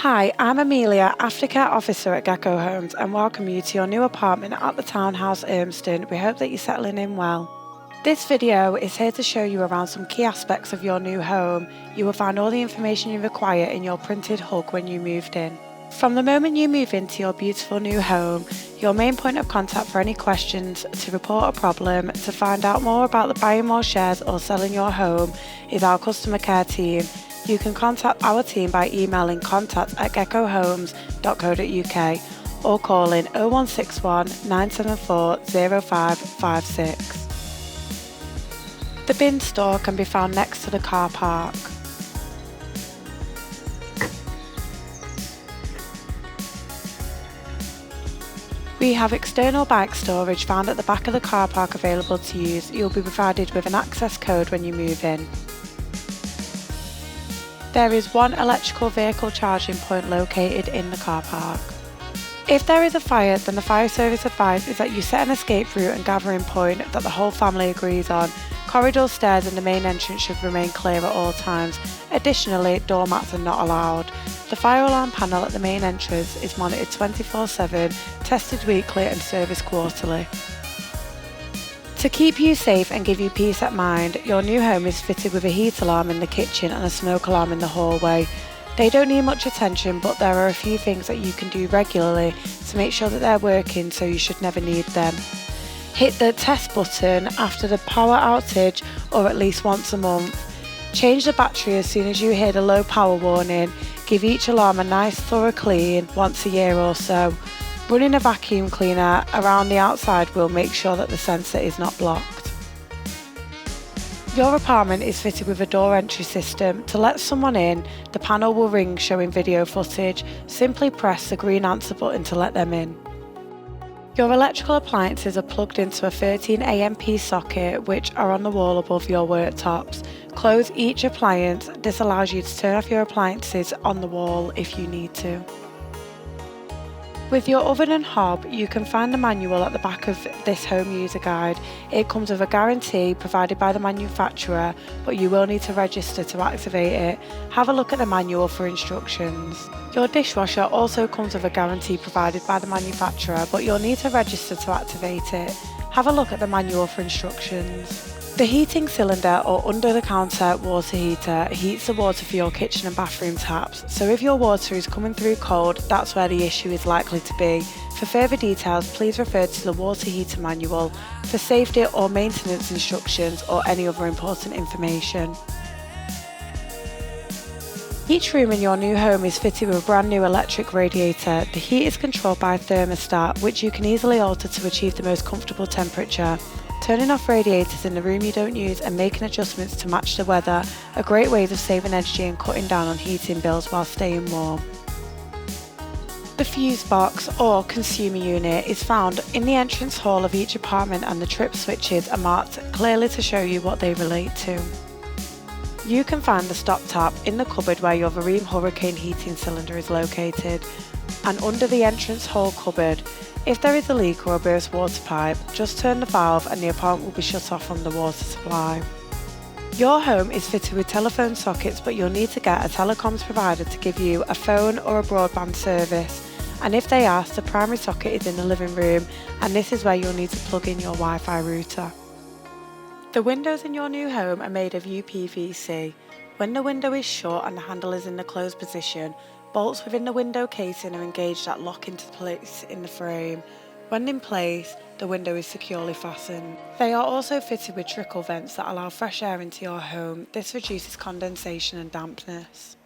Hi, I'm Amelia, Aftercare Officer at Gecko Homes, and welcome you to your new apartment at the Townhouse, Urmston. We hope that you're settling in well. This video is here to show you around some key aspects of your new home. You will find all the information you require in your printed hug when you moved in. From the moment you move into your beautiful new home, your main point of contact for any questions, to report a problem, to find out more about the buying more shares or selling your home is our customer care team. You can contact our team by emailing contact@geckohomes.co.uk or calling 0161 974 0556. The bin store can be found next to the car park. We have external bike storage found at the back of the car park available to use. You'll be provided with an access code when you move in. There is one electrical vehicle charging point located in the car park. If there is a fire, then the fire service advice is that you set an escape route and gathering point that the whole family agrees on. Corridors, stairs and the main entrance should remain clear at all times. Additionally, doormats are not allowed. The fire alarm panel at the main entrance is monitored 24/7, tested weekly and serviced quarterly. To keep you safe and give you peace of mind, your new home is fitted with a heat alarm in the kitchen and a smoke alarm in the hallway. They don't need much attention, but there are a few things that you can do regularly to make sure that they're working, so you should never need them. Hit the test button after the power outage or at least once a month. Change the battery as soon as you hear the low power warning. Give each alarm a nice thorough clean once a year or so. Running a vacuum cleaner around the outside will make sure that the sensor is not blocked. Your apartment is fitted with a door entry system. To let someone in, the panel will ring showing video footage. Simply press the green answer button to let them in. Your electrical appliances are plugged into a 13 AMP socket which are on the wall above your worktops. Close each appliance. This allows you to turn off your appliances on the wall if you need to. With your oven and hob, you can find the manual at the back of this home user guide. It comes with a guarantee provided by the manufacturer, but you will need to register to activate it. Have a look at the manual for instructions. Your dishwasher also comes with a guarantee provided by the manufacturer, but you'll need to register to activate it. Have a look at the manual for instructions. The heating cylinder or under-the-counter water heater heats the water for your kitchen and bathroom taps, so if your water is coming through cold, that's where the issue is likely to be. For further details, please refer to the water heater manual for safety or maintenance instructions or any other important information. Each room in your new home is fitted with a brand new electric radiator. The heat is controlled by a thermostat, which you can easily alter to achieve the most comfortable temperature. Turning off radiators in the room you don't use and making adjustments to match the weather are great ways of saving energy and cutting down on heating bills while staying warm. The fuse box or consumer unit is found in the entrance hall of each apartment, and the trip switches are marked clearly to show you what they relate to. You can find the stop tap in the cupboard where your Vareme Hurricane heating cylinder is located, and under the entrance hall cupboard. If there is a leak or a burst water pipe, just turn the valve and the apartment will be shut off from the water supply. Your home is fitted with telephone sockets, but you'll need to get a telecoms provider to give you a phone or a broadband service. And if they ask, the primary socket is in the living room, and this is where you'll need to plug in your Wi-Fi router. The windows in your new home are made of UPVC. When the window is shut and the handle is in the closed position, bolts within the window casing are engaged that lock into place in the frame. When in place, the window is securely fastened. They are also fitted with trickle vents that allow fresh air into your home. This reduces condensation and dampness.